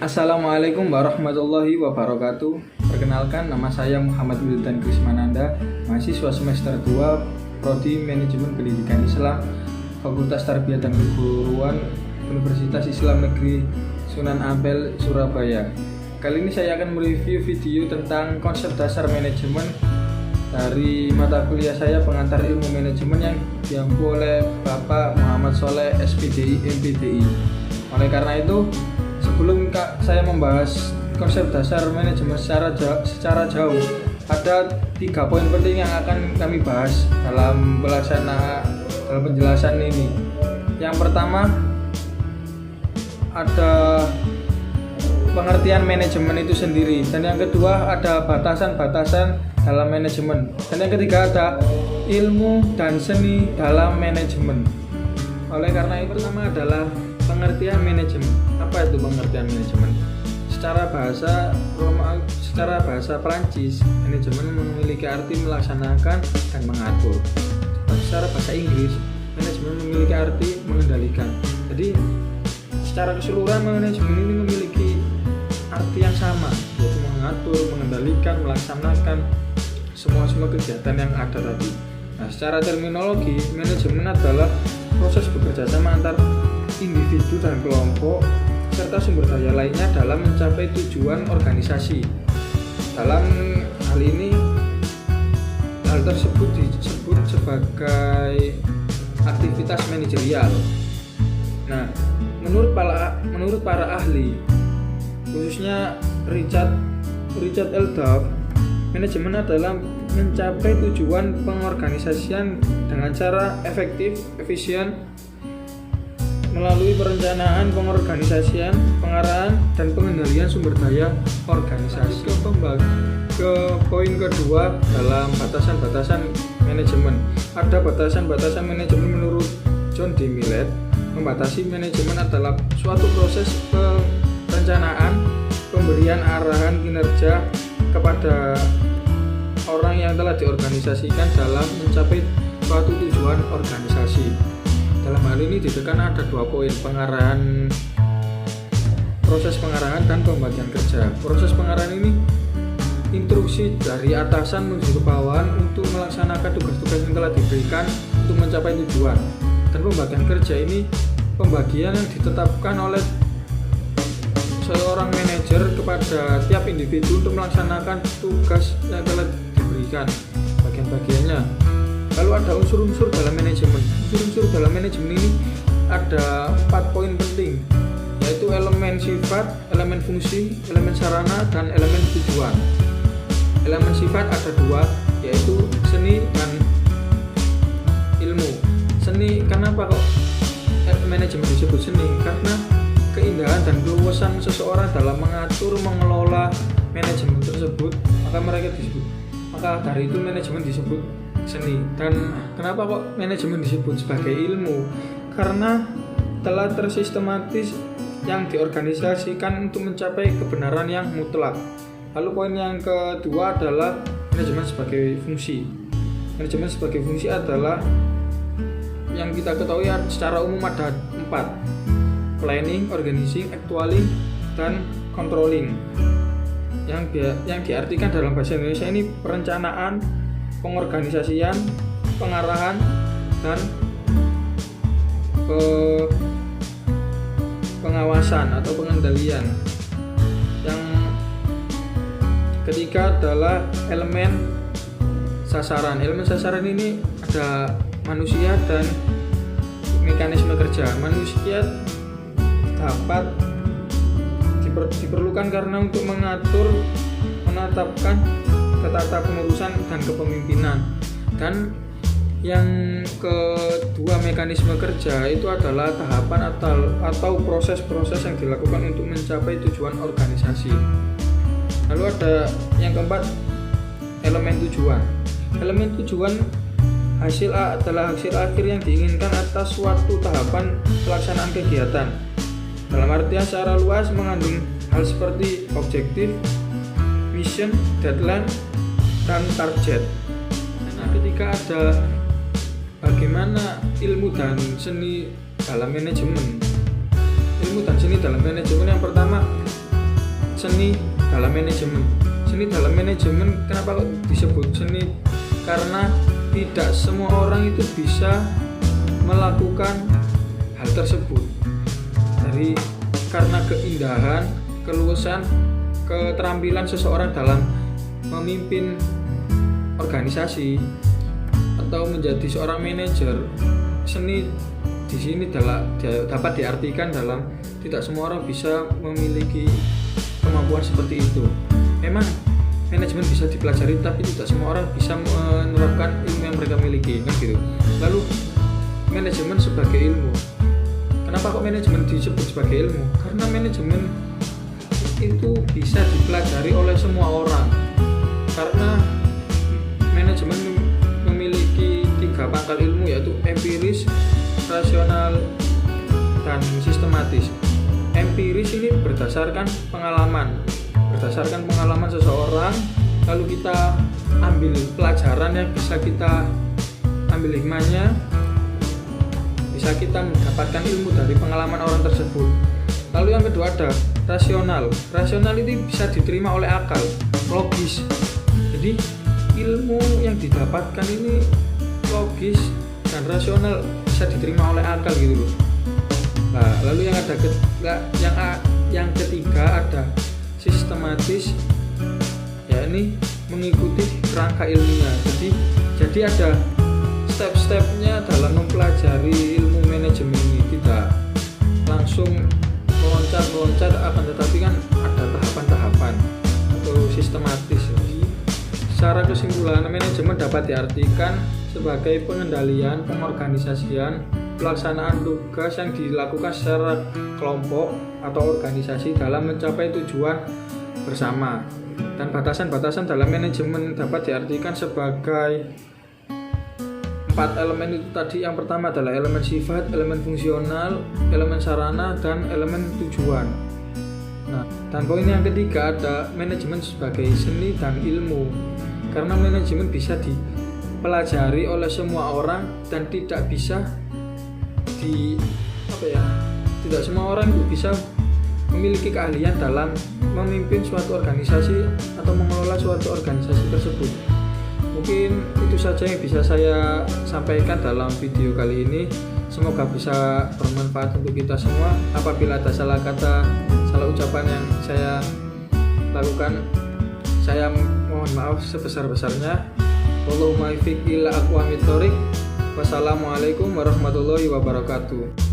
Assalamualaikum warahmatullahi wabarakatuh. Perkenalkan, nama saya Muhammad Wildan Krismananda, mahasiswa semester 2 Prodi Manajemen Pendidikan Islam, Fakultas Tarbiyah dan Keguruan, Universitas Islam Negeri Sunan Ampel, Surabaya. Kali ini saya akan mereview video tentang konsep dasar manajemen dari mata kuliah saya Pengantar Ilmu Manajemen yang diampu oleh Bapak Muhammad Soleh SPDI MPDI. Oleh karena itu, sebelum saya membahas konsep dasar manajemen secara jauh, ada 3 poin penting yang akan kami bahas dalam penjelasan ini. Yang pertama, ada pengertian manajemen itu sendiri, dan yang kedua ada batasan-batasan dalam manajemen, dan yang ketiga ada ilmu dan seni dalam manajemen. Oleh karena itu, pertama adalah pengertian manajemen. Apa itu pengertian manajemen? Secara bahasa Prancis, manajemen memiliki arti melaksanakan dan mengatur. Secara bahasa Inggris, manajemen memiliki arti mengendalikan. Jadi, secara keseluruhan manajemen ini memiliki arti yang sama, yaitu mengatur, mengendalikan, melaksanakan semua kegiatan yang ada tadi. Nah, secara terminologi, manajemen adalah proses bekerja sama antar individu dan kelompok serta sumber daya lainnya dalam mencapai tujuan organisasi. Dalam hal ini, hal tersebut disebut sebagai aktivitas manajerial. Nah, menurut para ahli, khususnya Richard L. Duff, manajemen adalah mencapai tujuan pengorganisasian dengan cara efektif, efisien, melalui perencanaan, pengorganisasian, pengarahan, dan pengendalian sumber daya organisasi. Ke poin kedua dalam batasan-batasan manajemen. Ada batasan-batasan manajemen menurut John D. Millett. Membatasi manajemen adalah suatu proses perencanaan, pemberian arahan kinerja kepada orang yang telah diorganisasikan dalam mencapai suatu tujuan organisasi. Dalam hal ini ditekan ada 2 poin, proses pengarahan dan pembagian kerja. Proses pengarahan ini instruksi dari atasan menuju ke bawahan untuk melaksanakan tugas-tugas yang telah diberikan untuk mencapai tujuan. Dan pembagian kerja ini pembagian yang ditetapkan oleh seorang manajer kepada tiap individu untuk melaksanakan tugas yang telah diberikan, bagian-bagiannya. Lalu ada unsur-unsur dalam manajemen. Unsur-unsur dalam manajemen ini ada 4 poin penting, yaitu elemen sifat, elemen fungsi, elemen sarana, dan elemen tujuan. Elemen sifat ada 2, yaitu seni dan ilmu. Seni, kenapa kok manajemen disebut seni? Karena keindahan dan keluasan seseorang dalam mengatur, mengelola manajemen tersebut, maka dari itu manajemen disebut seni. Dan kenapa kok manajemen disebut sebagai ilmu? Karena telah tersistematis yang diorganisasikan untuk mencapai kebenaran yang mutlak. Lalu poin yang kedua adalah manajemen sebagai fungsi. Manajemen sebagai fungsi adalah yang kita ketahui secara umum ada 4: planning, organizing, actualing, dan controlling. Yang diartikan dalam bahasa Indonesia ini perencanaan, pengorganisasian, pengarahan, dan pengawasan atau pengendalian. Yang ketiga adalah elemen sasaran. Elemen sasaran ini ada manusia dan mekanisme kerja. Manusia dapat diperlukan karena untuk mengatur, menetapkan tata pengurusan dan kepemimpinan. Dan yang kedua, mekanisme kerja itu adalah tahapan atau proses-proses yang dilakukan untuk mencapai tujuan organisasi. Lalu ada yang keempat, elemen tujuan. Elemen tujuan adalah hasil akhir yang diinginkan atas suatu tahapan pelaksanaan kegiatan. Dalam artian secara luas mengandung hal seperti objektif, mission, deadline, dan target. Nah, ketika ada bagaimana ilmu dan seni dalam manajemen. Ilmu dan seni dalam manajemen, yang pertama, seni dalam manajemen. Seni dalam manajemen kenapa kok disebut seni? Karena tidak semua orang itu bisa melakukan hal tersebut. Karena keindahan, keluasan, keterampilan seseorang dalam memimpin organisasi atau menjadi seorang manajer, seni di sini dapat diartikan dalam tidak semua orang bisa memiliki kemampuan seperti itu. Memang manajemen bisa dipelajari, tapi tidak semua orang bisa menerapkan ilmu yang mereka miliki, kan gitu. Lalu manajemen sebagai ilmu. Kenapa kok manajemen disebut sebagai ilmu? Karena manajemen itu bisa dipelajari oleh semua orang. Karena manajemen memiliki 3 pangkal ilmu, yaitu empiris, rasional, dan sistematis. Empiris ini berdasarkan pengalaman seseorang, lalu kita ambil pelajaran yang bisa kita ambil hikmahnya, bisa kita mendapatkan ilmu dari pengalaman orang tersebut. Lalu yang kedua ada rasional. Rasional itu bisa diterima oleh akal, logis. Jadi ilmu yang didapatkan ini logis dan rasional, bisa diterima oleh akal gitu loh. Nah, lalu yang ketiga ada sistematis, yakni mengikuti kerangka ilmiah. Jadi ada step-stepnya dalam mempelajari ilmu manajemen ini, tidak langsung meloncat, akan tetapi kan ada tahapan-tahapan atau sistematis. Jadi secara kesimpulan, manajemen dapat diartikan sebagai pengendalian, pengorganisasian, pelaksanaan tugas yang dilakukan secara kelompok atau organisasi dalam mencapai tujuan bersama. Dan batasan-batasan dalam manajemen dapat diartikan sebagai 4 elemen itu tadi. Yang pertama adalah elemen sifat, elemen fungsional, elemen sarana, dan elemen tujuan. Nah, dan poin yang ketiga ada manajemen sebagai seni dan ilmu. Karena manajemen bisa dipelajari oleh semua orang dan tidak semua orang itu bisa memiliki keahlian dalam memimpin suatu organisasi atau mengelola suatu organisasi tersebut. Mungkin itu saja yang bisa saya sampaikan dalam video kali ini. Semoga bisa bermanfaat untuk kita semua. Apabila ada salah kata, salah ucapan yang saya lakukan, saya mohon maaf sebesar-besarnya. Wallahumma muwaffiq ila aqwamit thoriq. Wassalamualaikum warahmatullahi wabarakatuh.